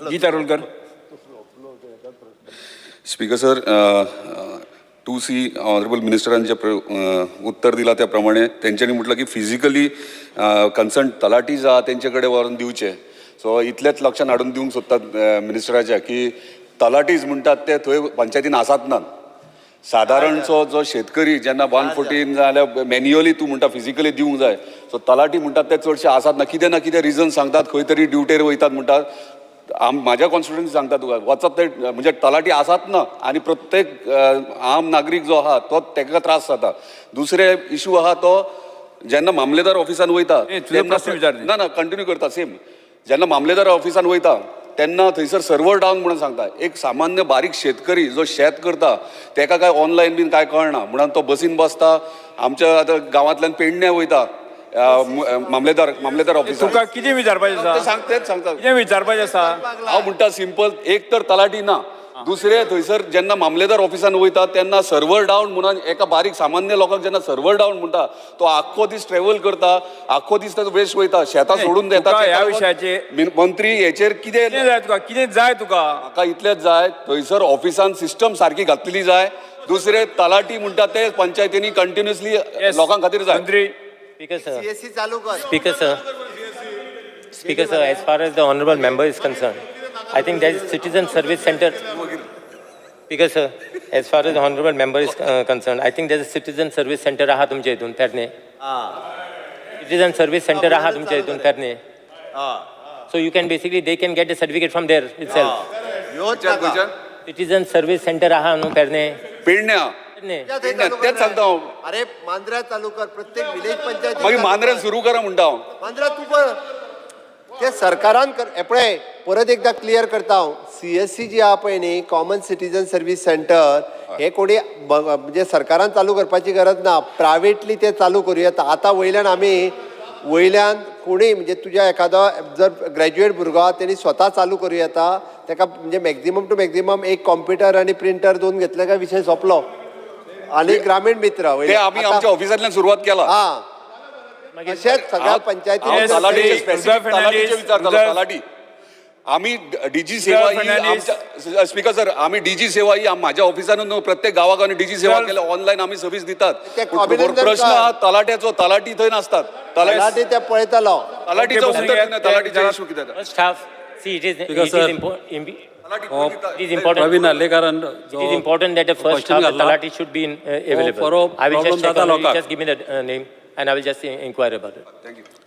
Gita Rolkar. Speaker sir, to see honourable मिनिस्टरांनी जे उत्तर दिला त्याप्रमाणे त्यांच्यानी म्हटलं की फिजिकली कन्सर्न तलाटीज आहा तेंचे कडेन व्हरून दिवचे. सो इतलेच लक्षात हाडून दिवंक सोदतात मिनिस्टराच्या की तलाटीज म्हणटात ते थंय पंचायतीन आसात ना. साधारणचो जो शेतकरी जेन्ना 114 जाल्यार मॅन्युअली तूं म्हणटा फिजिकली दिवंक जाय. सो तलाटी म्हणटात ते चडशे आसात ना कितें रिजन सांगतात खंय तरी ड्युटेर वयतात म्हणटात. माझ्या कॉन्स्टिट्युएन्सी सांगता तुका वचत ते म्हणजे तलाटी आसात ना आनी प्रत्येक आम नागरीक जो आहा तो तेका त्रास जाता. दुसरे इशू आहा तो जेन्ना मामलेदार ऑफिसान वयता ना कंटिन्यू करता सेम. जेन्ना मामलेदार ऑफिसान वयता तेन्ना थंयसर सर्वर डावन म्हणून सांगता. एक सामान्य बारीक शेतकरी जो शेत करता तेका काय ऑनलायन बीन काय कळना म्हणून तो बसीन बसता. आमच्या आतां गांवांतल्यान पेडण्या वयता मामलेदार ऑफिस. तुका कितें विचारपाचें आसा? तेच सांगता कितें विचारपाचें आसा? हांव म्हणटा सिंपल एक तर तलाटी ना. दुसरे थंयसर जेन्ना मामलेदार ऑफिसान वयता तेन्ना सर्वर डावन म्हणून एका बारीक सामान्य लोकांक जेन्ना सर्वर डावन म्हणटा तो आख्खो दीस ट्रॅव्हल करता, आख्खो दीस ताचो वेस्ट वयता, शेतां सोडून देता. ह्या विशयाचे मंत्री हेचेर कितें जाय तुका? कितें जाय तुका? म्हाका इतलेंच जाय थंयसर ऑफिसान सिस्टम सारकी घातलेली जाय. दुसरे तलाटी म्हणटा ते पंचायतींनी कंटिन्युअसली लोकां खातीर जाय. मंत्री. Speaker sir, Speaker sir, as far as the honourable member is concerned, I think there is citizen service center. Speaker sir, as far as the honourable member is concerned, I think there is citizen service center आहा तुमच्या हितून पेरणे. Citizen service center आहा तुमच्या हितून पेरणे. So you can basically they can get a certificate from there itself. Citizen service center आहा न्हू पेरणे. पेडण्या तेच सांगता हांव. अरे मांद्रा तालुका प्रत्येक विलेज पंचायत मागीर मांद्र्यान सुरू करा म्हणटा हांव. मांद्रा तू ते सरकारान पळय परत एकदा क्लियर करता हांव. CSC जी आहा पळय न्ही कॉमन सिटीजन सर्वीस सेंटर हे कोणी म्हणजे सरकारान चालू करपाची गरज ना. प्रायवेटली ते चालू करूं येता. आतां वयल्यान कोणी म्हणजे तुज्या एखादो जर ग्रॅज्युएट भुरगो आहा तेणी स्वता चालू करूं येता. ताका म्हणजे मॅक्झिमम टू मॅक्झिमम एक कॉम्प्युटर आनी प्रिंटर दोन घेतले काय विशय सोंपलो. आणि ग्रामीण मित्र आम्ही आमच्या ऑफिसांतल्यान सुरुवात केला. अशेंच सगळ्या पंचायती विचारतालो तलाटी. आम्ही डीजी सेवा ही स्पीकर सर आम्ही डीजी सेवा ही माझ्या ऑफिसानूच प्रत्येक गावागावांनी डीजी सेवा केल्या ऑनलाईन आम्ही सर्व्हिस दितात. प्रश्न हा तलाट्याचो. तलाटी थंय नासतात. तलाटी ते पळयतलो. तलाटीचो तलाटीचे इशू कितें See, it is important that the first half the Talati should be available. I will just check. Just give me the name and I will just inquire about it. Thank you.